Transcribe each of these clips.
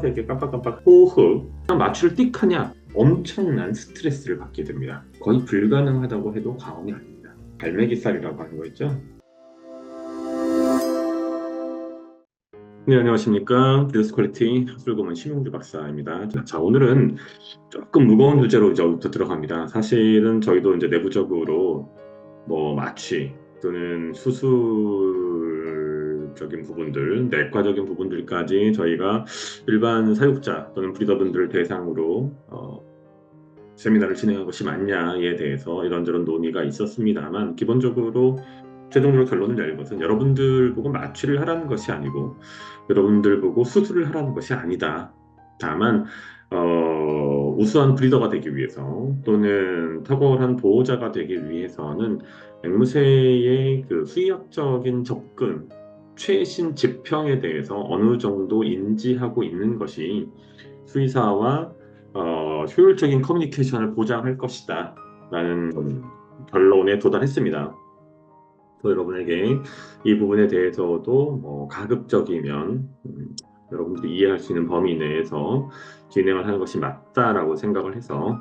이렇게 깜빡깜빡 호흡 마취를 띡 하냐 엄청난 스트레스를 받게 됩니다. 거의 불가능하다고 해도 과언이 아닙니다. 갈매기살이라고 하는 거 있죠? 네, 안녕하십니까. 뷰스 퀄리티 학술고문 심용주 박사입니다. 자, 오늘은 조금 무거운 주제로 이제부터 들어갑니다. 사실은 저희도 이제 내부적으로 뭐 마취 또는 수술적인 부분들, 내과적인 부분들까지 저희가 일반 사육자 또는 브리더분들을 대상으로 세미나를 진행한 것이 맞냐에 대해서 이런저런 논의가 있었습니다만 기본적으로 최종적으로 결론을 내린 것은 여러분들 보고 마취를 하라는 것이 아니고 여러분들 보고 수술을 하라는 것이 아니다. 다만 우수한 브리더가 되기 위해서 또는 탁월한 보호자가 되기 위해서는 앵무새의 그 수의학적인 접근, 최신 지평에 대해서 어느 정도 인지하고 있는 것이 수의사와 효율적인 커뮤니케이션을 보장할 것이다 라는 결론에 도달했습니다. 또 여러분에게 이 부분에 대해서도 뭐 가급적이면 여러분들이 이해할 수 있는 범위 내에서 진행을 하는 것이 맞다라고 생각을 해서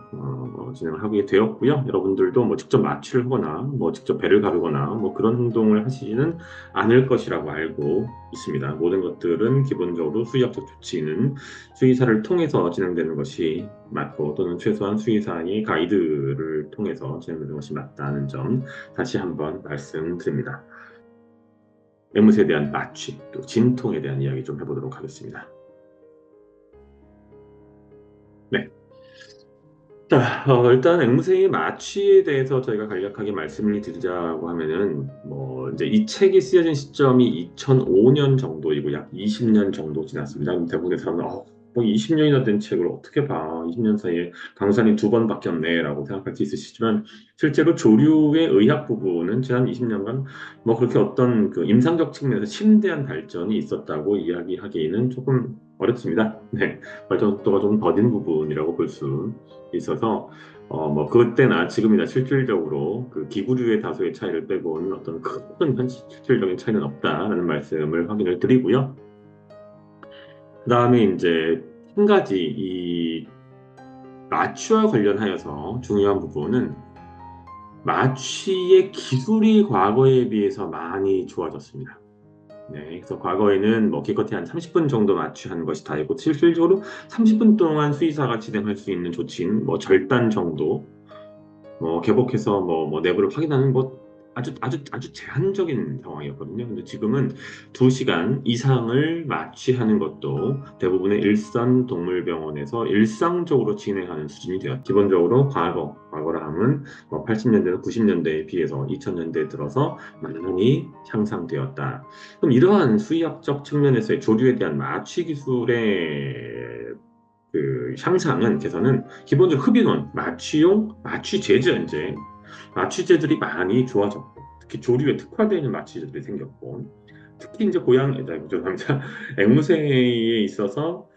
진행을 하게 되었고요. 여러분들도 뭐 직접 마취를 하거나 뭐 직접 배를 가르거나 뭐 그런 행동을 하시지는 않을 것이라고 알고 있습니다. 모든 것들은 기본적으로 수의학적 조치는 수의사를 통해서 진행되는 것이 맞고 또는 최소한 수의사의 가이드를 통해서 진행되는 것이 맞다는 점 다시 한번 말씀드립니다. 앵무새에 대한 마취, 또 진통에 대한 이야기 좀 해보도록 하겠습니다. 네. 자, 일단 앵무새의 마취에 대해서 저희가 간략하게 말씀을 드리자고 하면은, 뭐, 이제 이 책이 쓰여진 시점이 2005년 정도이고, 약 20년 정도 지났습니다. 대부분의 사람은, 뭐 20년이나 된 책을 어떻게 봐. 20년 사이에 강산이 두 번 바뀌었네. 라고 생각할 수 있으시지만, 실제로 조류의 의학 부분은 지난 20년간 뭐 그렇게 어떤 그 임상적 측면에서 심대한 발전이 있었다고 이야기하기는 조금 어렵습니다. 네. 발전속도가 좀 더딘 부분이라고 볼수 있어서 뭐 그때나 지금이나 실질적으로 그 기구류의 다소의 차이를 빼고는 어떤 큰 현실적인 차이는 없다라는 말씀을 확인을 드리고요. 그 다음에 이제 한 가지 이 마취와 관련하여서 중요한 부분은 마취의 기술이 과거에 비해서 많이 좋아졌습니다. 네, 그래서 과거에는 뭐 기껏해 한 30분 정도 마취하는 것이 다이고 실질적으로 30분 동안 수의사가 진행할 수 있는 조치는 뭐 절단 정도, 뭐 개복해서 뭐 내부를 확인하는 뭐 아주 제한적인 상황이었거든요. 근데 지금은 2시간 이상을 마취하는 것도 대부분의 일선 동물병원에서 일상적으로 진행하는 수준이 되었죠. 기본적으로 과거라 하면 뭐 80년대나 90년대에 비해서 2000년대에 들어서 많이 향상되었다. 그럼 이러한 수의학적 측면에서의 조류에 대한 마취 기술의 그 향상은 개선은 기본적으로 흡인원, 마취용, 마취제제 이제 마취제들이 많이 좋아졌고 특히 조류에 특화되어 있는 마취제들이 생겼고 특히 이제 죄송합니다. 앵무새에 있어서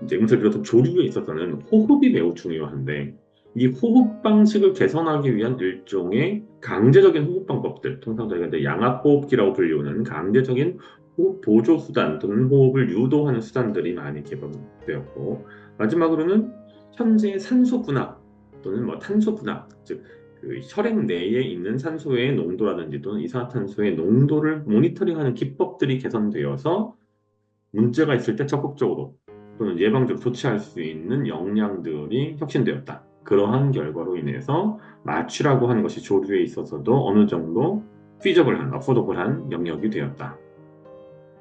이제 앵무새를 비롯한 조류에 있어서는 호흡이 매우 중요한데 이 호흡 방식을 개선하기 위한 일종의 강제적인 호흡 방법들, 통상 저희가 이제 양압호흡기라고 불리우는 강제적인 호흡 보조 수단 또는 호흡을 유도하는 수단들이 많이 개발되었고 마지막으로는 현재 산소 분압 또는 뭐 탄소 분압, 즉 그 혈액 내에 있는 산소의 농도라든지 또는 이산화탄소의 농도를 모니터링하는 기법들이 개선되어서 문제가 있을 때 적극적으로 또는 예방적으로 조치할 수 있는 역량들이 혁신되었다. 그러한 결과로 인해서 마취라고 하는 것이 조류에 있어서도 어느 정도 피저블한, 어포더블한 영역이 되었다.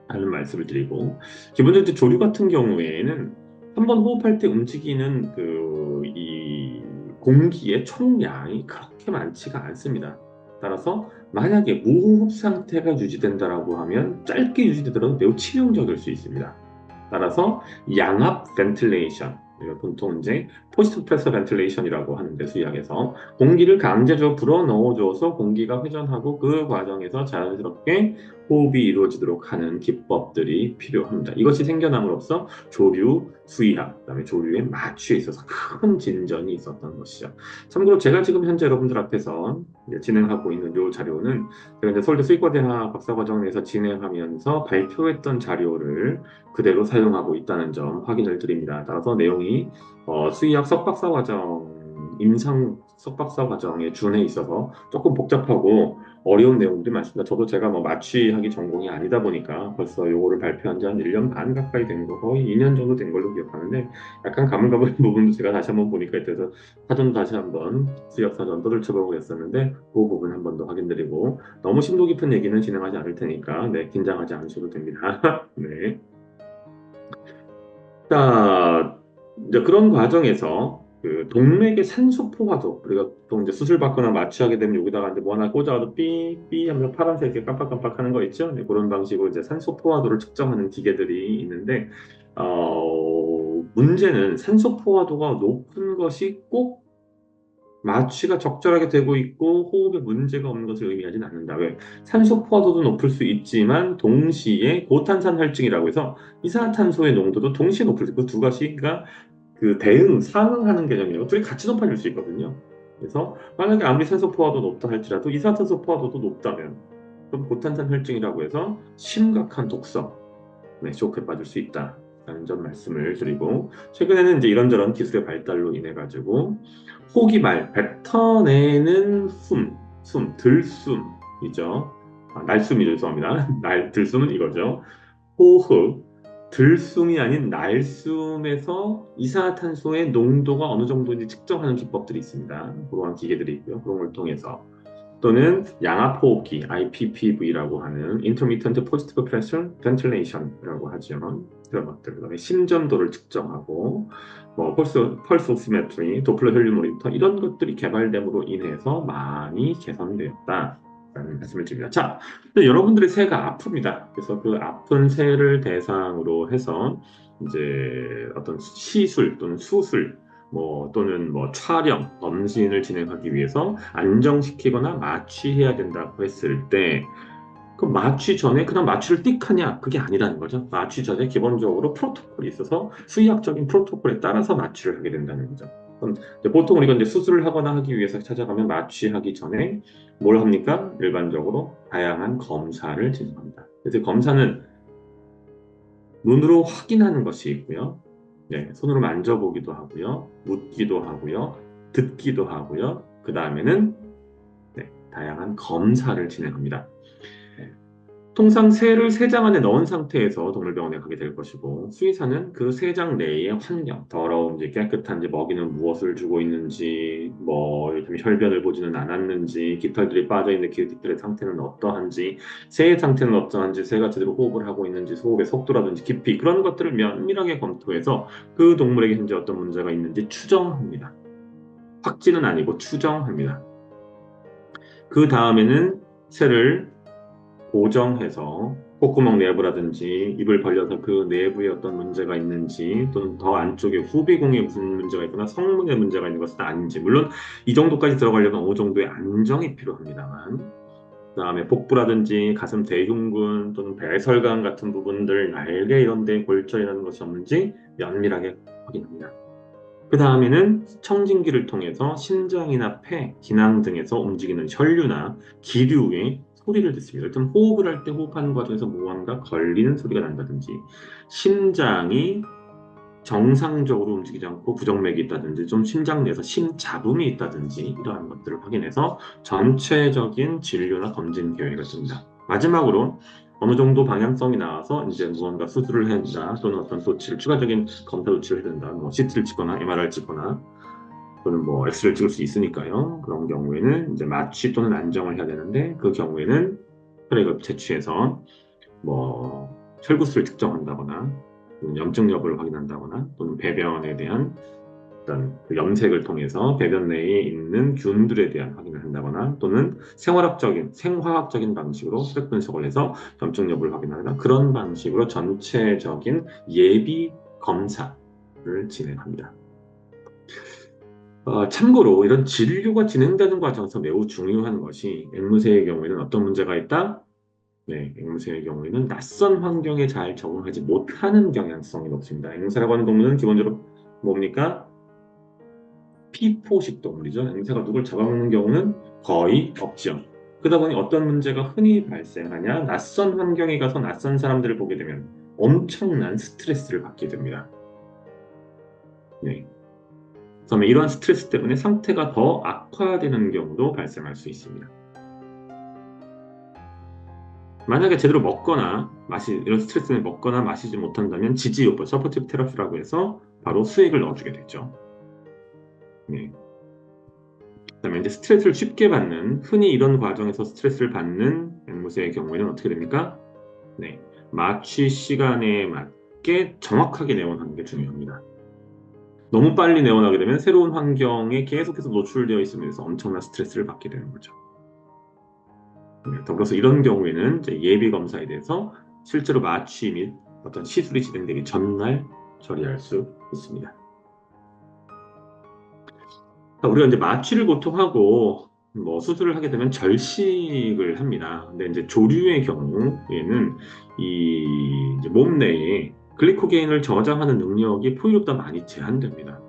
하는 말씀을 드리고 기본적으로 조류 같은 경우에는 한번 호흡할 때 움직이는 이 공기의 총량이 그렇게 많지가 않습니다. 따라서 만약에 무호흡 상태가 유지된다라고 하면 짧게 유지되더라도 매우 치명적일 수 있습니다. 따라서 양압 벤틸레이션, 보통 이제 포지티브 프레셔 벤틸레이션이라고 하는데 수의학에서 공기를 강제적으로 불어 넣어줘서 공기가 회전하고 그 과정에서 자연스럽게 호흡이 이루어지도록 하는 기법들이 필요합니다. 이것이 생겨남으로써 조류 수의학, 그다음에 조류의 마취에 있어서 큰 진전이 있었던 것이죠. 참고로 제가 지금 현재 여러분들 앞에서 이제 진행하고 있는 이 자료는 제가 이제 서울대 수의과대학 박사과정에서 진행하면서 발표했던 자료를 그대로 사용하고 있다는 점 확인을 드립니다. 따라서 내용이 수의학 석박사 과정, 임상 석박사 과정에 준해 있어서 조금 복잡하고 어려운 내용들이 많습니다. 저도 제가 뭐 마취학이 전공이 아니다 보니까 벌써 요거를 발표한 지 한 1년 반 가까이 된 거, 거의 2년 정도 된 걸로 기억하는데 약간 가물가물한 부분도 제가 다시 한번 보니까 있어서 사전 다시 한번 수의학 사전 떠들쳐보고 했었는데 그 부분 한 번 더 확인드리고 너무 심도 깊은 얘기는 진행하지 않을 테니까 네, 긴장하지 않으셔도 됩니다. 네. 자, 이제 그런 과정에서 그 동맥의 산소 포화도 우리가 보통 이제 수술 받거나 마취하게 되면 여기다가 이제 뭐 하나 꽂아도 삐삐 하면서 파란색이 깜빡깜빡 하는 거 있죠? 네, 그런 방식으로 이제 산소 포화도를 측정하는 기계들이 있는데 문제는 산소 포화도가 높은 것이 꼭 마취가 적절하게 되고 있고 호흡에 문제가 없는 것을 의미하진 않는다. 왜? 산소 포화도도 높을 수 있지만 동시에 고탄산 활증이라고 해서 이산화탄소의 농도도 동시에 높을 수 있고 두 가지가 그 대응, 상응하는 개념이에요. 둘이 같이 높아질 수 있거든요. 그래서 만약에 아무리 산소 포화도 높다 할지라도 이산화탄소 포화도도 높다면 그럼 고탄산 활증이라고 해서 심각한 독성, 네, 쇼크에 빠질 수 있다. 라는 점 말씀을 드리고 최근에는 이제 이런저런 기술의 발달로 인해 가지고 호기말 뱉어내는 들숨이죠. 날숨이죠, 죄송합니다. 들숨은 이거죠. 호흡, 들숨이 아닌 날숨에서 이산화탄소의 농도가 어느 정도인지 측정하는 기법들이 있습니다. 그러한 기계들이 있고요. 그런 걸 통해서 또는 양압호흡기 IPPV라고 하는 Intermittent Positive Pressure Ventilation이라고 하죠. 그런 것들, 그다음에 심전도를 측정하고 뭐 펄스 오시메트리, 도플러 혈류 모니터 이런 것들이 개발됨으로 인해서 많이 개선되었다. 라는 말씀을 드립니다. 자, 근데 여러분들의 새가 아픕니다. 그래서 그 아픈 새를 대상으로 해서 이제 어떤 시술 또는 수술 뭐 또는 뭐 촬영, 검진을 진행하기 위해서 안정시키거나 마취해야 된다고 했을 때 그 마취 전에 그냥 마취를 띡 하냐 그게 아니라는 거죠. 마취 전에 기본적으로 프로토콜이 있어서 수의학적인 프로토콜에 따라서 마취를 하게 된다는 거죠. 그럼 이제 보통 우리가 이제 수술을 하거나 하기 위해서 찾아가면 마취하기 전에 뭘 합니까? 일반적으로 다양한 검사를 진행합니다. 그래서 검사는 눈으로 확인하는 것이 있고요. 네, 손으로 만져보기도 하고요. 묻기도 하고요. 듣기도 하고요. 그 다음에는 네, 다양한 검사를 진행합니다. 네. 통상 새를 세장 안에 넣은 상태에서 동물병원에 가게 될 것이고 수의사는 그 세장 내의 환경, 더러운지 깨끗한지 먹이는 무엇을 주고 있는지 뭐 요즘 혈변을 보지는 않았는지 깃털들이 빠져있는 깃털의 상태는 어떠한지 새의 상태는 어떠한지 새가 제대로 호흡을 하고 있는지 호흡의 속도라든지 깊이 그런 것들을 면밀하게 검토해서 그 동물에게 현재 어떤 문제가 있는지 추정합니다. 확진은 아니고 추정합니다. 그 다음에는 새를 고정해서 콧구멍 내부라든지 입을 벌려서 그 내부에 어떤 문제가 있는지 또는 더 안쪽에 후비공에 무슨 문제가 있거나 성문에 문제가 있는 것은 아닌지 물론 이 정도까지 들어가려면 어느 정도의 안정이 필요합니다만 그다음에 복부라든지 가슴 대흉근 또는 배설관 같은 부분들 날개 이런 데 골절이라는 것이 없는지 면밀하게 확인합니다. 그 다음에는 청진기를 통해서 심장이나 폐, 기낭 등에서 움직이는 혈류나 기류의 소리를 듣습니다. 일단 호흡을 할 때 호흡하는 과정에서 무언가 걸리는 소리가 난다든지 심장이 정상적으로 움직이지 않고 부정맥이 있다든지 좀 심장 내에서 심잡음이 있다든지 이러한 것들을 확인해서 전체적인 진료나 검진 계획을 씁니다. 마지막으로 어느 정도 방향성이 나와서 이제 무언가 수술을 해야 된다 또는 어떤 조치를 추가적인 검사 조치를 해야 된다 뭐 CT를 찍거나 MRI를 찍거나 또는 뭐 엑스레이를 찍을 수 있으니까요. 그런 경우에는 이제 마취 또는 안정을 해야 되는데 그 경우에는 혈액을 채취해서 뭐 혈구수를 측정한다거나 또는 염증 여부를 확인한다거나 또는 배변에 대한 어떤 그 염색을 통해서 배변 내에 있는 균들에 대한 확인을 한다거나 또는 생화학적인 방식으로 혈액 분석을 해서 염증 여부를 확인하거나 그런 방식으로 전체적인 예비 검사 진행합니다. 참고로 이런 진료가 진행되는 과정에서 매우 중요한 것이 앵무새의 경우에는 어떤 문제가 있다? 네, 앵무새의 경우에는 낯선 환경에 잘 적응하지 못하는 경향성이 높습니다. 앵무새라고 하는 동물은 기본적으로 뭡니까? 피포식 동물이죠. 앵무새가 누굴 잡아먹는 경우는 거의 없죠. 그러다 보니 어떤 문제가 흔히 발생하냐? 낯선 환경에 가서 낯선 사람들을 보게 되면 엄청난 스트레스를 받게 됩니다. 네. 그다음에 이러한 스트레스 때문에 상태가 더 악화되는 경우도 발생할 수 있습니다. 만약에 제대로 먹거나 이런 스트레스를 먹거나 마시지 못한다면 지지요법, 서포티브 테라피라고 해서 바로 수액을 넣어주게 되죠. 네. 그다음에 이제 스트레스를 쉽게 받는, 흔히 이런 과정에서 스트레스를 받는 앵무새의 경우에는 어떻게 됩니까? 네. 마취 시간에 맞게 정확하게 내원하는 게 중요합니다. 너무 빨리 내원하게 되면 새로운 환경에 계속해서 노출되어 있으면서 엄청난 스트레스를 받게 되는 거죠. 네, 더불어서 이런 경우에는 이제 예비 검사에 대해서 실제로 마취 및 어떤 시술이 진행되기 전날 처리할 수 있습니다. 우리가 이제 마취를 보통 하고 뭐 수술을 하게 되면 절식을 합니다. 근데 이제 조류의 경우에는 이 이제 몸 내에 글리코겐을 저장하는 능력이 포유류보다 많이 제한됩니다.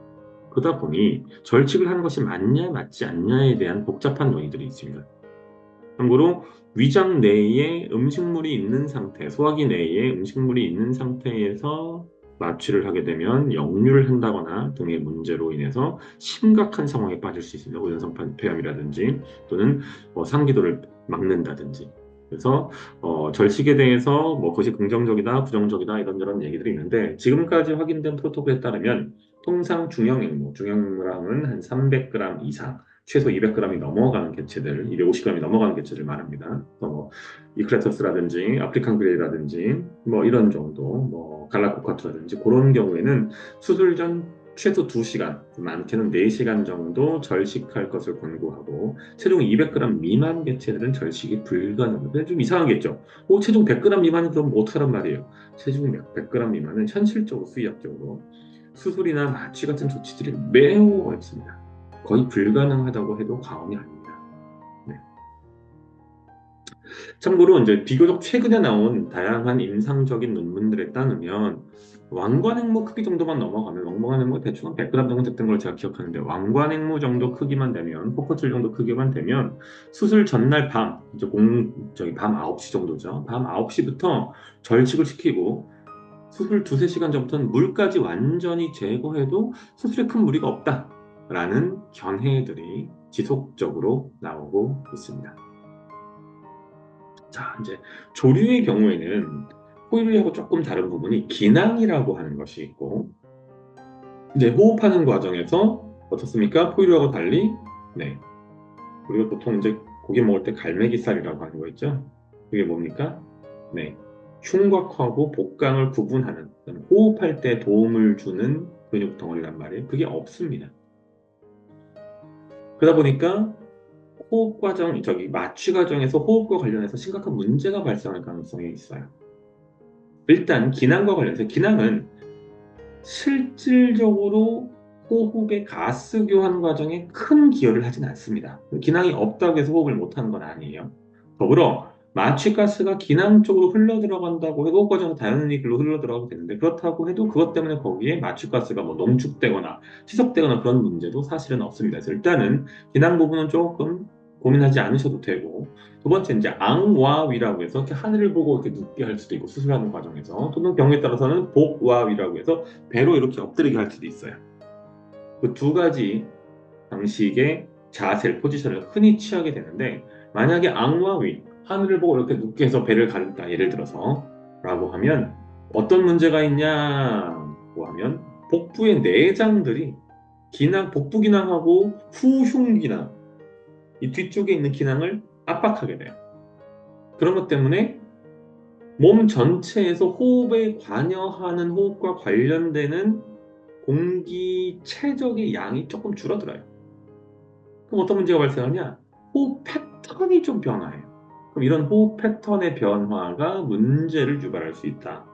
그러다 보니 절식을 하는 것이 맞냐 맞지 않냐에 대한 복잡한 논의들이 있습니다. 참고로 위장 내에 음식물이 있는 상태, 소화기 내에 음식물이 있는 상태에서 마취를 하게 되면 역류를 한다거나 등의 문제로 인해서 심각한 상황에 빠질 수 있습니다. 오연성 폐암이라든지 또는 상기도를 막는다든지. 그래서 절식에 대해서 뭐 그것이 긍정적이다, 부정적이다 이런저런 얘기들이 있는데 지금까지 확인된 프로토콜에 따르면 통상 중형물함은 한 300g 이상 최소 200g이 넘어가는 개체들, 250g이 넘어가는 개체를 말합니다. 뭐 이클레터스라든지 아프리칸 그레이라든지 뭐 이런 정도, 뭐 갈라코카투라든지 그런 경우에는 수술 전 최소 2시간, 많게는 4시간 정도 절식할 것을 권고하고 체중 200g 미만 개체들은 절식이 불가능합니다. 좀 이상하겠죠? 체중 100g 미만은 그럼 어떡하란 말이에요? 체중 100g 미만은 현실적으로 수의학적으로 수술이나 마취 같은 조치들이 매우 어렵습니다. 거의 불가능하다고 해도 과언이 아닙니다. 네. 참고로 이제 비교적 최근에 나온 다양한 임상적인 논문들에 따르면 왕관행무 크기 정도만 넘어가면 왕관행무 대충 한 100g 정도 됐던 걸 제가 기억하는데 왕관행무 정도 크기만 되면 포커줄 정도 크기만 되면 수술 전날 이제 밤 9시 정도죠. 밤 9시부터 절식을 시키고 수술 2~3시간 전부터는 물까지 완전히 제거해도 수술에 큰 무리가 없다라는 견해들이 지속적으로 나오고 있습니다. 자, 이제 조류의 경우에는 포유류하고 조금 다른 부분이 기낭이라고 하는 것이 있고, 이제 호흡하는 과정에서 어떻습니까? 포유류하고 달리, 네. 우리가 보통 이제 고기 먹을 때 갈매기살이라고 하는 거 있죠? 그게 뭡니까? 네. 흉곽하고 복강을 구분하는, 호흡할 때 도움을 주는 근육 덩어리란 말이에요. 그게 없습니다. 그러다 보니까 마취 과정에서 호흡과 관련해서 심각한 문제가 발생할 가능성이 있어요. 일단 기낭과 관련해서 기낭은 실질적으로 호흡의 가스 교환 과정에 큰 기여를 하진 않습니다. 기낭이 없다고 해서 호흡을 못하는 건 아니에요. 더불어 마취가스가 기낭 쪽으로 흘러 들어간다고 해도 호흡 과정에서 자연히 글로 흘러 들어가게 되는데 그렇다고 해도 그것 때문에 거기에 마취가스가 뭐 농축되거나 희석되거나 그런 문제도 사실은 없습니다. 그래서 일단은 기낭 부분은 조금 고민하지 않으셔도 되고 두 번째 이제 앙와위라고 해서 이렇게 하늘을 보고 이렇게 눕게 할 수도 있고 수술하는 과정에서 또는 경우에 따라서는 복와위라고 해서 배로 이렇게 엎드리게 할 수도 있어요. 그 두 가지 방식의 자세, 포지션을 흔히 취하게 되는데 만약에 앙와위, 하늘을 보고 이렇게 눕게 해서 배를 가른다 예를 들어서 라고 하면 어떤 문제가 있냐고 하면 복부의 내장들이 복부 기낭하고 후흉 기낭 이 뒤쪽에 있는 기낭을 압박하게 돼요. 그런 것 때문에 몸 전체에서 호흡에 관여하는 호흡과 관련되는 공기 최적의 양이 조금 줄어들어요. 그럼 어떤 문제가 발생하냐? 호흡 패턴이 좀 변화해요. 그럼 이런 호흡 패턴의 변화가 문제를 유발할 수 있다.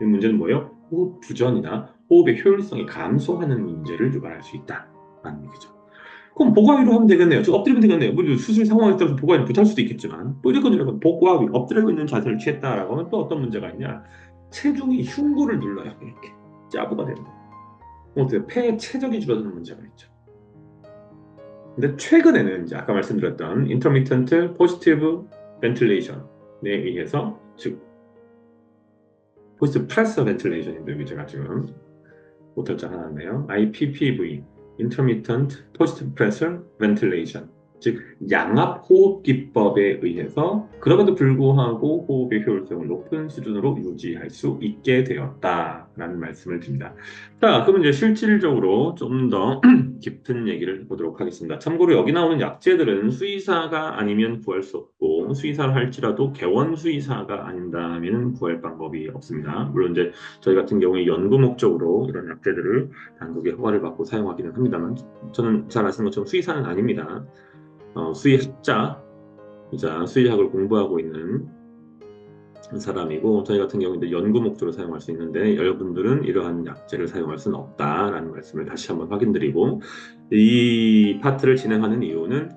이 문제는 뭐예요? 호흡 부전이나 호흡의 효율성이 감소하는 문제를 유발할 수 있다라는 얘기죠. 그럼 보강위로 하면 되겠네요. 저 엎드리면 되겠네요. 뭐 수술 상황에 따라서 보강위를 못할 수도 있겠지만 또 이렇게 보강위 엎드리고 있는 자세를 취했다라고 하면 또 어떤 문제가 있냐? 체중이 흉부를 눌러요. 이렇게 짜부가 되는 거예요. 어때요? 폐의 체적이 줄어드는 문제가 있죠. 근데 최근에는 이제 아까 말씀드렸던 intermittent positive ventilation에 의해서 즉 positive pressure ventilation인데 여기 제가 지금 못할 줄 하나 네요 IPPV, intermittent positive pressure ventilation, 즉 양압 호흡 기법에 의해서 그럼에도 불구하고 호흡의 효율성을 높은 수준으로 유지할 수 있게 되었다라는 말씀을 드립니다. 자, 그럼 이제 실질적으로 좀 더 깊은 얘기를 해보도록 하겠습니다. 참고로 여기 나오는 약재들은 수의사가 아니면 구할 수 없고 수의사를 할지라도 개원 수의사가 아닌다면 구할 방법이 없습니다. 물론 이제 저희 같은 경우에 연구 목적으로 이런 약재들을 당국의 허가를 받고 사용하기는 합니다만 저는 잘 아시는 것처럼 수의사는 아닙니다. 수의학자이자 수의학을 공부하고 있는 사람이고 저희 같은 경우는 연구 목적으로 사용할 수 있는데 여러분들은 이러한 약재를 사용할 수는 없다라는 말씀을 다시 한번 확인드리고 이 파트를 진행하는 이유는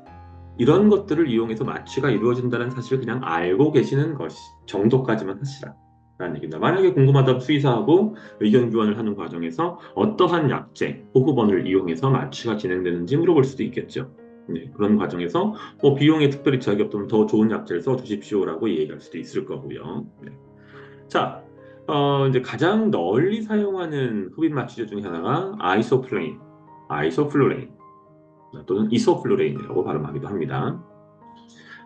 이런 것들을 이용해서 마취가 이루어진다는 사실을 그냥 알고 계시는 것 정도까지만 하시라라는 얘기입니다. 만약에 궁금하다면 수의사하고 의견 교환을 하는 과정에서 어떠한 약재, 호흡원을 이용해서 마취가 진행되는지 물어볼 수도 있겠죠. 네, 그런 과정에서 비용에 특별히 제약이 없다면 더 좋은 약재를 써주십시오라고 얘기할 수도 있을 거고요. 네. 자, 이제 가장 널리 사용하는 흡입 마취제 중에 하나가 아이소플레인, 아이소플루레인 또는 이소플루레인이라고 발음하기도 합니다.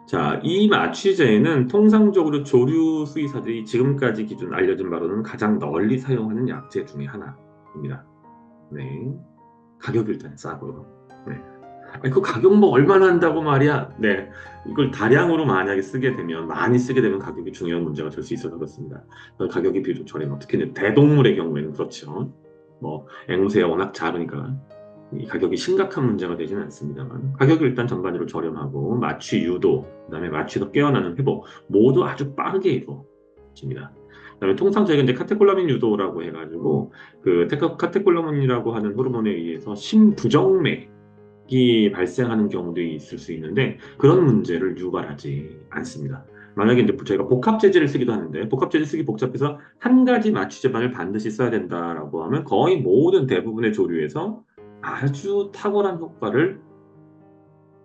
자, 이 마취제는 통상적으로 조류 수의사들이 지금까지 기준 알려진 바로는 가장 널리 사용하는 약재 중에 하나입니다. 네, 가격이 일단 싸고요. 네. 아니, 그 가격 뭐 얼마나 한다고 말이야. 네, 이걸 다량으로 만약에 쓰게 되면 많이 쓰게 되면 가격이 중요한 문제가 될 수 있어서 그렇습니다. 가격이 비교적 저렴. 특히 대동물의 경우에는 그렇죠. 뭐 앵무새가 워낙 작으니까 이 가격이 심각한 문제가 되지는 않습니다만 가격이 일단 전반적으로 저렴하고 마취 유도, 그다음에 마취에서 깨어나는 회복 모두 아주 빠르게 이루어집니다. 그다음에 통상 저희가 이제 카테콜라민 유도라고 해가지고 그 카테콜라민이라고 하는 호르몬에 의해서 심부정맥 이 발생하는 경우도 있을 수 있는데 그런 문제를 유발하지 않습니다. 만약에 이제 저희가 복합제제를 쓰기도 하는데 복합제제 쓰기 복잡해서 한 가지 마취제만을 반드시 써야 된다라고 하면 거의 모든 대부분의 조류에서 아주 탁월한 효과를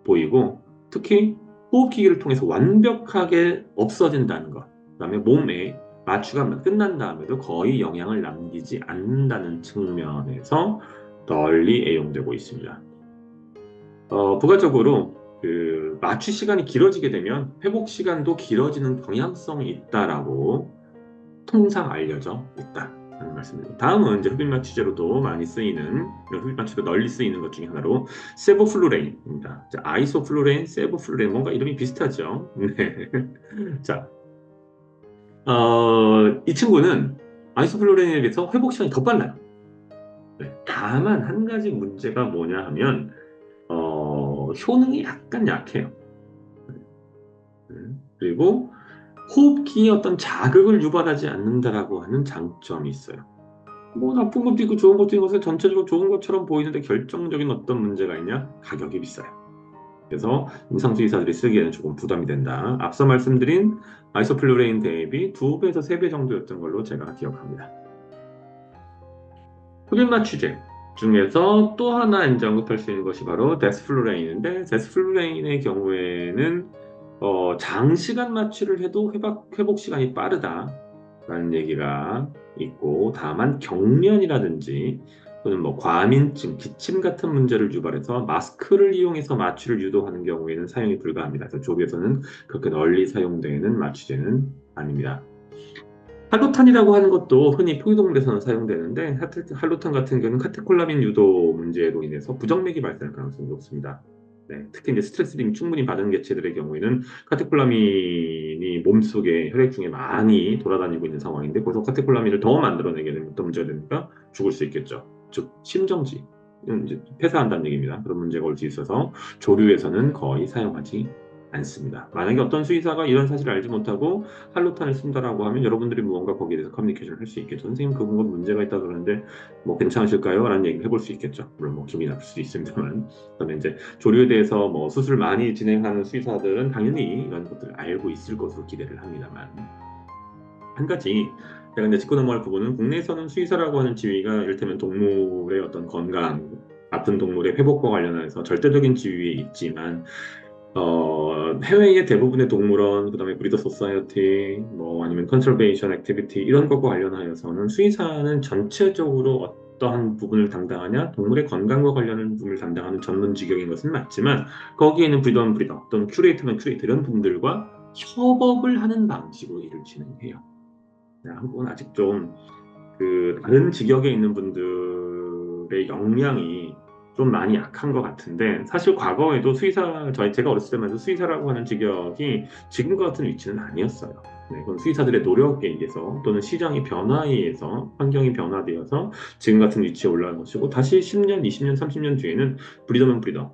보이고 특히 호흡기기를 통해서 완벽하게 없어진다는 것, 그다음에 몸에 마취가 끝난 다음에도 거의 영향을 남기지 않는다는 측면에서 널리 애용되고 있습니다. 부가적으로 그 마취 시간이 길어지게 되면 회복 시간도 길어지는 경향성이 있다라고 통상 알려져 있다라는 말씀입니다. 다음은 이제 흡입 마취제로도 많이 쓰이는 흡입 마취가 널리 쓰이는 것 중에 하나로 세보플루레인입니다. 아이소플루레인, 세보플루레인 뭔가 이름이 비슷하죠. 네. 자, 이 친구는 아이소플루레인에 비해서 회복 시간이 더 빨라요. 네. 다만 한 가지 문제가 뭐냐 하면 효능이 약간 약해요. 그리고 호흡기에 어떤 자극을 유발하지 않는다라고 하는 장점이 있어요. 뭐 나쁜 것도 있고 좋은 것도 있는 것에 전체적으로 좋은 것처럼 보이는데 결정적인 어떤 문제가 있냐? 가격이 비싸요. 그래서 임상수의사들이 쓰기에는 조금 부담이 된다. 앞서 말씀드린 아이소플루레인 대비 2배에서 3배 정도였던 걸로 제가 기억합니다. 흡입 마취제 중에서 또 하나 이제 언급할 수 있는 것이 바로 데스플루레인인데 데스플루레인의 경우에는 장시간 마취를 해도 회복 시간이 빠르다라는 얘기가 있고 다만 경련이라든지 또는 뭐 과민증, 기침 같은 문제를 유발해서 마스크를 이용해서 마취를 유도하는 경우에는 사용이 불가합니다. 그래서 조리에서는 그렇게 널리 사용되는 마취제는 아닙니다. 할로탄이라고 하는 것도 흔히 포유동물에서는 사용되는데 할로탄 같은 경우는 카테콜라민 유도 문제로 인해서 부정맥이 발생할 가능성이 높습니다. 네, 특히 이제 스트레스를 충분히 받은 개체들의 경우에는 카테콜라민이 몸속에 혈액 중에 많이 돌아다니고 있는 상황인데 거기서 카테콜라민을 더 만들어내게 되면 어떤 문제가 됩니까? 죽을 수 있겠죠. 즉 심정지, 이제 폐사한다는 얘기입니다. 그런 문제가 올 수 있어서 조류에서는 거의 사용하지 않습니다. 만약에 어떤 수의사가 이런 사실을 알지 못하고 할로탄을 쓴다라고 하면 여러분들이 무언가 거기에 대해서 커뮤니케이션을 할 수 있겠죠. 선생님 그건 문제가 있다 그러는데 뭐 괜찮으실까요? 라는 얘기를 해볼 수 있겠죠. 물론 뭐 기분이 나쁠 수도 있습니다만. 그다음에 이제 조류에 대해서 뭐 수술 많이 진행하는 수의사들은 당연히 이런 것들을 알고 있을 것으로 기대를 합니다만 한 가지 제가 이제 짚고 넘어갈 부분은 국내에서는 수의사라고 하는 지위가 이를테면 동물의 어떤 건강, 아픈 동물의 회복과 관련해서 절대적인 지위에 있지만 해외의 대부분의 동물원, 그다음에 브리더 소사이어티, 뭐 아니면 컨설베이션 액티비티 이런 것과 관련하여서는 수의사는 전체적으로 어떠한 부분을 담당하냐, 동물의 건강과 관련한 부분을 담당하는 전문 직역인 것은 맞지만 거기에는 브리더는 브리더, 또는 큐레이터는 큐레이터 이런 분들과 협업을 하는 방식으로 일을 진행해요. 한국은 아직 좀 그 다른 직역에 있는 분들의 역량이 좀 많이 약한 것 같은데 사실 과거에도 수의사 제가 어렸을 때만 해도 수의사라고 하는 직역이 지금과 같은 위치는 아니었어요. 네, 그건 수의사들의 노력에 의해서 또는 시장의 변화에 의해서 환경이 변화되어서 지금 같은 위치에 올라간 것이고 다시 10년, 20년, 30년 뒤에는 브리더면 브리더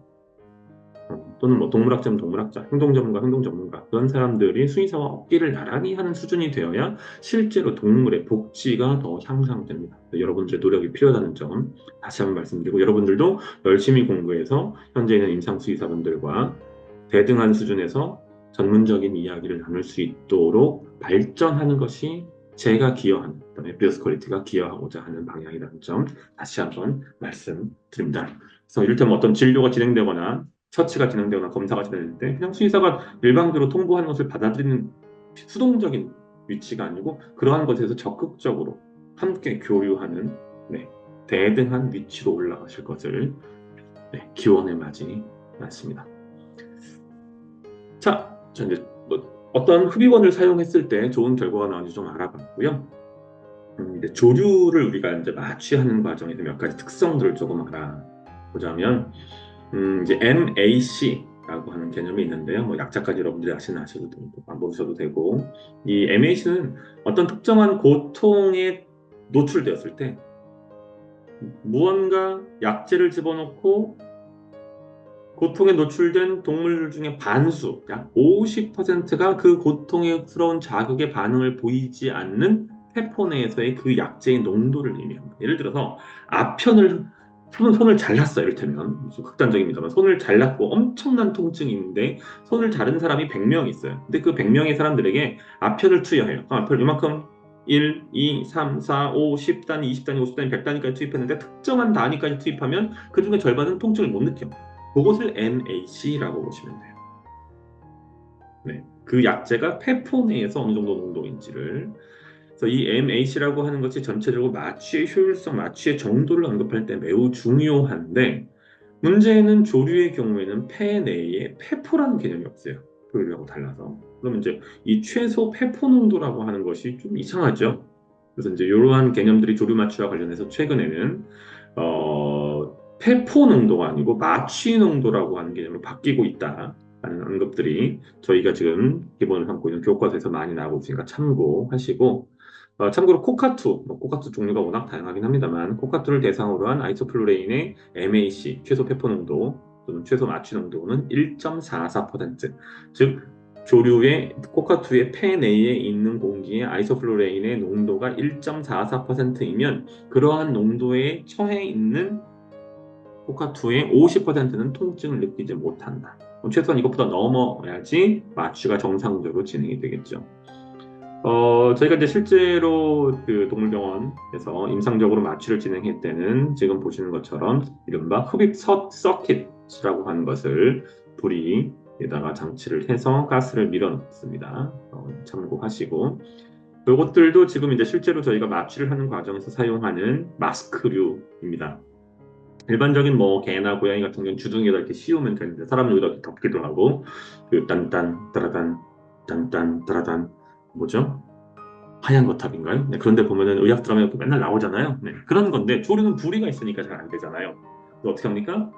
또는 뭐 동물학자면 동물학자, 행동 전문가, 행동 전문가 그런 사람들이 수의사와 어깨를 나란히 하는 수준이 되어야 실제로 동물의 복지가 더 향상됩니다. 여러분들의 노력이 필요하다는 점 다시 한번 말씀드리고 여러분들도 열심히 공부해서 현재 있는 임상 수의사분들과 대등한 수준에서 전문적인 이야기를 나눌 수 있도록 발전하는 것이 제가 기여하는, 그다음에 비어스 퀄리티가 기여하고자 하는 방향이라는 점 다시 한번 말씀드립니다. 그래서 이를테면 어떤 진료가 진행되거나 처치가 진행되거나 검사가 진행될 때 그냥 수의사가 일방적으로 통보하는 것을 받아들이는 수동적인 위치가 아니고 그러한 것에서 적극적으로 함께 교류하는 네, 대등한 위치로 올라가실 것을 네, 기원의 맞이 않습니다. 자, 이제 뭐 어떤 흡입원을 사용했을 때 좋은 결과가 나오는지 좀 알아봤고요. 이제 조류를 우리가 이제 마취하는 과정에서 몇 가지 특성들을 조금 알아보자면 이제 MAC라고 하는 개념이 있는데요. 뭐 약자까지 여러분들이 아셔도 되고 안 보셔도 되고 이 MAC는 어떤 특정한 고통에 노출되었을 때 무언가 약재를 집어넣고 고통에 노출된 동물 중에 반수, 약 50%가 그 고통스러운 자극의 반응을 보이지 않는 페포 내에서의 그 약재의 농도를 의미합니다. 예를 들어서 아편을 손을 잘랐어요. 이를테면 극단적입니다만 손을 잘랐고 엄청난 통증이 있는데 손을 자른 사람이 100명 있어요. 근데 그 100명의 사람들에게 아편을 투여해요. 아편 이만큼 1, 2, 3, 4, 5, 10단위, 20단위, 50단위, 100단위까지 투입했는데 특정한 단위까지 투입하면 그 중에 절반은 통증을 못 느껴. 그것을 MAC라고 보시면 돼요. 네, 그 약재가 페포 내에서 어느 정도 농도인지를. 그래서 이 MAC라고 하는 것이 전체적으로 마취의 효율성, 마취의 정도를 언급할 때 매우 중요한데 문제는 조류의 경우에는 폐 내에 페포라는 개념이 없어요. 조류하고 달라서. 그럼 이제 이 최소 페포 농도라고 하는 것이 좀 이상하죠. 그래서 이제 이러한 개념들이 조류 마취와 관련해서 최근에는 페포 농도가 아니고 마취 농도라고 하는 개념으로 바뀌고 있다라는 언급들이 저희가 지금 기본을 삼고 있는 교과서에서 많이 나오고 있으니까 참고하시고 참고로 코카투, 뭐 코카투 종류가 워낙 다양하긴 합니다만 코카투를 대상으로 한 아이소플루레인의 MAC 최소 페포 농도 또는 최소 마취 농도는 1.44%, 즉 조류의 코카투의 폐 내에 있는 공기의 아이소플루레인의 농도가 1.44%이면 그러한 농도에 처해 있는 코카투의 50%는 통증을 느끼지 못한다. 최소한 이것보다 넘어야지 마취가 정상적으로 진행이 되겠죠. 저희가 이제 실제로 그 동물병원에서 임상적으로 마취를 진행할 때는 지금 보시는 것처럼 이른바 흡입 서킷이라고 하는 것을 부리에다가 장치를 해서 가스를 밀어넣습니다. 참고하시고 이것들도 지금 이제 실제로 저희가 마취를 하는 과정에서 사용하는 마스크류입니다. 일반적인 뭐 개나 고양이 같은 경우는 주둥이에다 이렇게 씌우면 되는데 사람 여기다 이렇게 덮기도 하고 그 딴딴 따라단 딴딴 따라단 뭐죠? 하얀 거탑인가요? 네, 그런데 보면은 의학 드라마에 맨날 나오잖아요. 네, 그런 건데 조류는 부리가 있으니까 잘 안 되잖아요. 어떻게 합니까?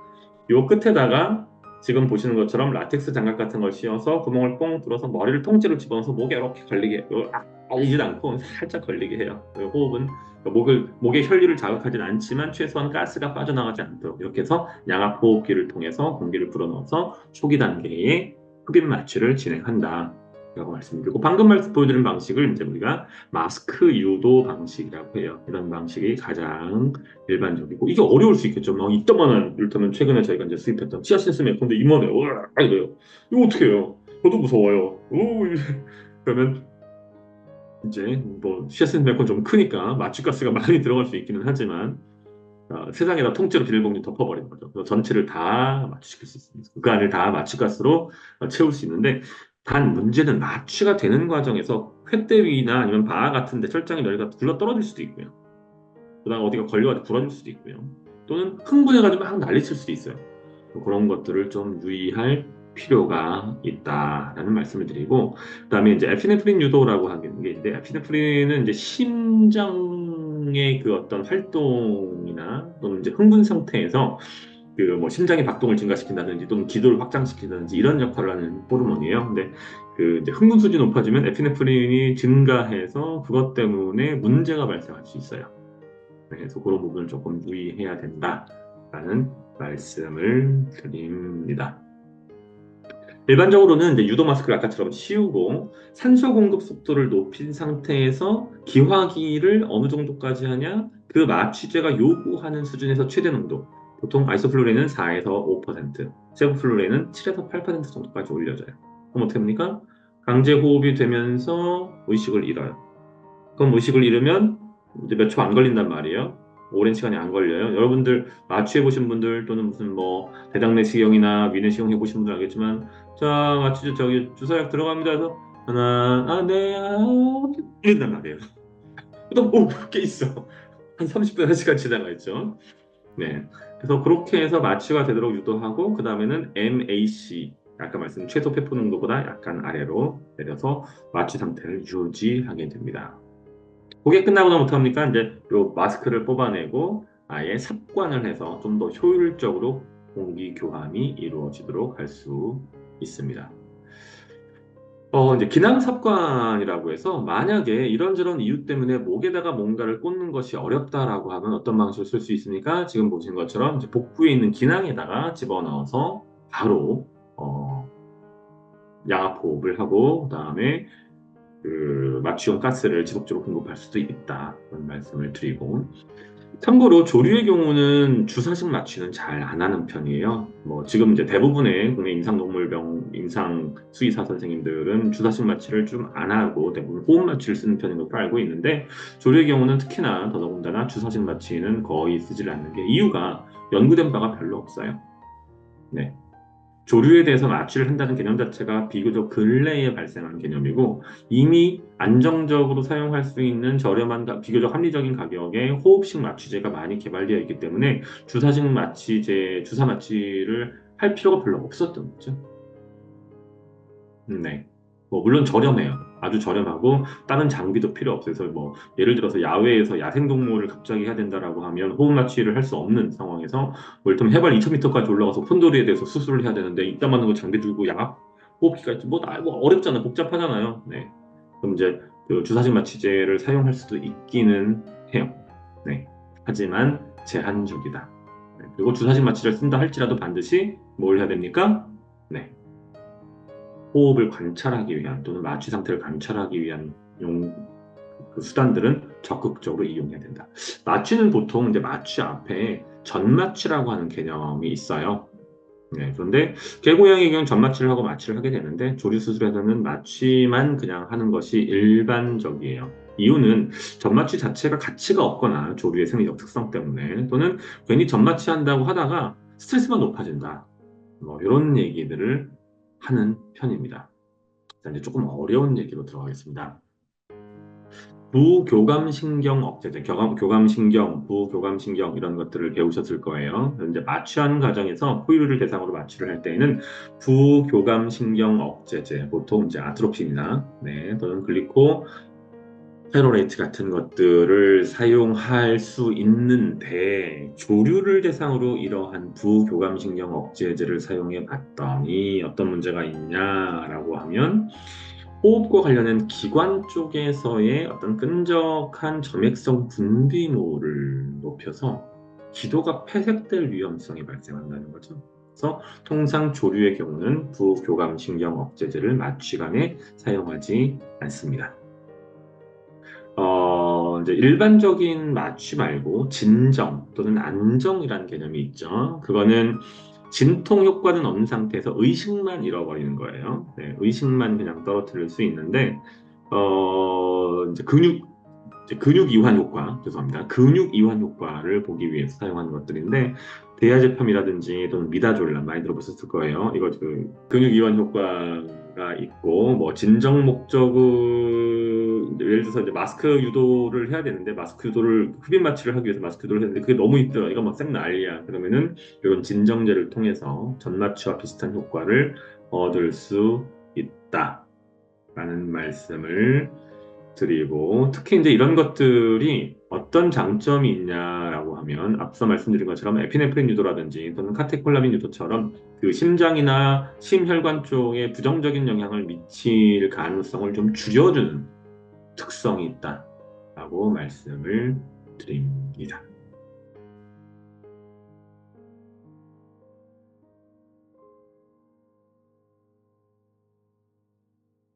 요 끝에다가 지금 보시는 것처럼 라텍스 장갑 같은 걸 씌워서 구멍을 뻥 뚫어서 머리를 통째로 집어넣어서 목에 이렇게 걸리게 알리진 않고 살짝 걸리게 해요. 호흡은 목의 혈류를 자극하진 않지만 최소한 가스가 빠져나가지 않도록 이렇게 해서 양압 호흡기를 통해서 공기를 불어넣어서 초기 단계에 흡입 마취를 진행한다. 라고 말씀드리고, 방금 보여드린 방식을 이제 우리가 마스크 유도 방식이라고 해요. 이런 방식이 가장 일반적이고, 이게 어려울 수 있겠죠. 막 이따만한, 이를테면 최근에 저희가 이제 수입했던 치아신스 메컨데 이만해. 와, 이래요. 이거 어떻게 해요? 저도 무서워요. 그러면 이제 뭐 치아신스 메컨 좀 크니까 마취가스가 많이 들어갈 수 있기는 하지만, 세상에다 통째로 비닐봉지 덮어버리는 거죠. 그래서 전체를 다 마취시킬 수 있습니다. 그 안을 다 마취가스로 채울 수 있는데, 단 문제는 마취가 되는 과정에서 홧대위나 아니면 바아 같은 데 철장의 열기가 굴러 떨어질 수도 있고요. 그다음 어디가 걸려가지고 부러질 수도 있고요. 또는 흥분해가지고 막 난리칠 수도 있어요. 그런 것들을 좀 유의할 필요가 있다라는 말씀을 드리고, 그다음에 이제 에피네프린 유도라고 하는 게 있는데, 에피네프린은 이제 심장의 그 어떤 활동이나 또는 이제 흥분 상태에서 그 뭐 심장의 박동을 증가시킨다든지 또는 기도를 확장시킨다든지 이런 역할을 하는 호르몬이에요. 근데 그 이제 흥분 수준이 높아지면 에피네프린이 증가해서 그것 때문에 문제가 발생할 수 있어요. 그래서 그런 부분을 조금 유의해야 된다라는 말씀을 드립니다. 일반적으로는 이제 유도 마스크를 아까처럼 씌우고 산소 공급 속도를 높인 상태에서 기화기를 어느 정도까지 하냐? 그 마취제가 요구하는 수준에서 최대 농도. 보통 아이소플루렌은 4에서 5%, 세부플루렌은 7에서 8% 정도까지 올려져요. 그럼 어떻게 합니까? 강제 호흡이 되면서 의식을 잃어요. 그럼 의식을 잃으면 이제 몇 초 안 걸린단 말이에요. 오랜 시간이 안 걸려요. 여러분들 마취해 보신 분들 또는 무슨 뭐 대장내시경이나 위내시경 해보신 분들 알겠지만, 자 마취제 저기 주사약 들어갑니다 해서 하나 이런단 말이에요. 그다음 오깨 있어. 한 30분 1시간 지나가 있죠. 네. 그래서 그렇게 해서 마취가 되도록 유도하고, 그 다음에는 MAC, 아까 말씀 최소 폐포 농도보다 약간 아래로 내려서 마취 상태를 유지하게 됩니다. 그게 끝나고 나면 어떡합니까? 이제 요 마스크를 뽑아내고 아예 삽관을 해서 좀 더 효율적으로 공기 교환이 이루어지도록 할 수 있습니다. 이제 기남 삽관이라고 해서 만약에 이런저런 이유 때문에 목에다가 뭔가를 꽂는 것이 어렵다라고 하면 어떤 방식을 쓸 수 있습니까? 지금 보신 것처럼 이제 복부에 있는 기낭에다가 집어넣어서 바로 양압 호흡을 하고, 그다음에 그 마취용 가스를 지속적으로 공급할 수도 있다. 그런 말씀을 드리고, 참고로 조류의 경우는 주사식 마취는 잘 안 하는 편이에요. 뭐 지금 이제 대부분의 국내 임상동물병 임상 수의사 선생님들은 주사식 마취를 좀 안 하고 대부분 호흡 마취를 쓰는 편인 걸로 알고 있는데, 조류의 경우는 특히나 더더군다나 주사식 마취는 거의 쓰질 않는 게, 이유가 연구된 바가 별로 없어요. 네. 조류에 대해서 마취를 한다는 개념 자체가 비교적 근래에 발생한 개념이고, 이미 안정적으로 사용할 수 있는 저렴한 비교적 합리적인 가격의 호흡식 마취제가 많이 개발되어 있기 때문에 주사식 마취제, 주사 마취를 할 필요가 별로 없었던 거죠. 네. 뭐 물론 저렴해요. 아주 저렴하고 다른 장비도 필요 없어요. 그래서 뭐 예를 들어서 야외에서 야생동물을 갑자기 해야 된다라고 하면 호흡 마취를 할 수 없는 상황에서 뭐 이를테면 해발 2000m까지 올라가서 폰도리에 대해서 수술을 해야 되는데 이따만한 거 장비 들고 약 호흡기가 있지 뭐 어렵잖아요. 복잡하잖아요. 네. 그럼 이제 그 주사식 마취제를 사용할 수도 있기는 해요. 네. 하지만 제한적이다. 네. 그리고 주사식 마취를 쓴다 할지라도 반드시 뭘 해야 됩니까? 네. 호흡을 관찰하기 위한 또는 마취 상태를 관찰하기 위한 그 수단들은 적극적으로 이용해야 된다. 마취는 보통 이제 마취 앞에 전마취라고 하는 개념이 있어요. 네, 그런데 개고양이의 경우는 전마취를 하고 마취를 하게 되는데, 조류 수술에서는 마취만 그냥 하는 것이 일반적이에요. 이유는 전마취 자체가 가치가 없거나 조류의 생리적 특성 때문에, 또는 괜히 전마취 한다고 하다가 스트레스만 높아진다. 뭐 이런 얘기들을 하는 편입니다. 자, 이제 조금 어려운 얘기로 들어가겠습니다. 부교감신경 억제제, 교감신경, 부교감신경 이런 것들을 배우셨을 거예요. 이제 마취하는 과정에서 포유류를 대상으로 마취를 할 때에는 부교감신경 억제제, 보통 이제 아트로핀이나 네, 또는 글리코 페로레이트 같은 것들을 사용할 수 있는데, 조류를 대상으로 이러한 부교감신경 억제제를 사용해 봤더니 어떤 문제가 있냐라고 하면, 호흡과 관련된 기관 쪽에서의 어떤 끈적한 점액성 분비물을 높여서 기도가 폐색될 위험성이 발생한다는 거죠. 그래서 통상 조류의 경우는 부교감신경 억제제를 마취간에 사용하지 않습니다. 이제 일반적인 마취 말고 진정 또는 안정이라는 개념이 있죠. 그거는 진통 효과는 없는 상태에서 의식만 잃어버리는 거예요. 네, 의식만 그냥 떨어뜨릴 수 있는데, 이제 근육 이완 효과, 죄송합니다. 근육 이완 효과를 보기 위해서 사용하는 것들인데, 디아제팜이라든지 또는 미다졸람 많이 들어보셨을 거예요. 이거 근육 이완 효과가 있고, 뭐 진정 목적은 예를 들어서 이제 마스크 유도를 해야 되는데, 마스크 유도를 흡입 마취를 하기 위해서 마스크 유도를 했는데 그게 너무 힘들어. 이거 막 생 난리야. 그러면은 이런 진정제를 통해서 전마취와 비슷한 효과를 얻을 수 있다라는 말씀을 드리고, 특히 이제 이런 것들이 어떤 장점이 있냐라고 하면 앞서 말씀드린 것처럼 에피네프린 유도라든지 또는 카테콜라민 유도처럼 그 심장이나 심혈관 쪽에 부정적인 영향을 미칠 가능성을 좀 줄여주는 특성이 있다라고 말씀을 드립니다.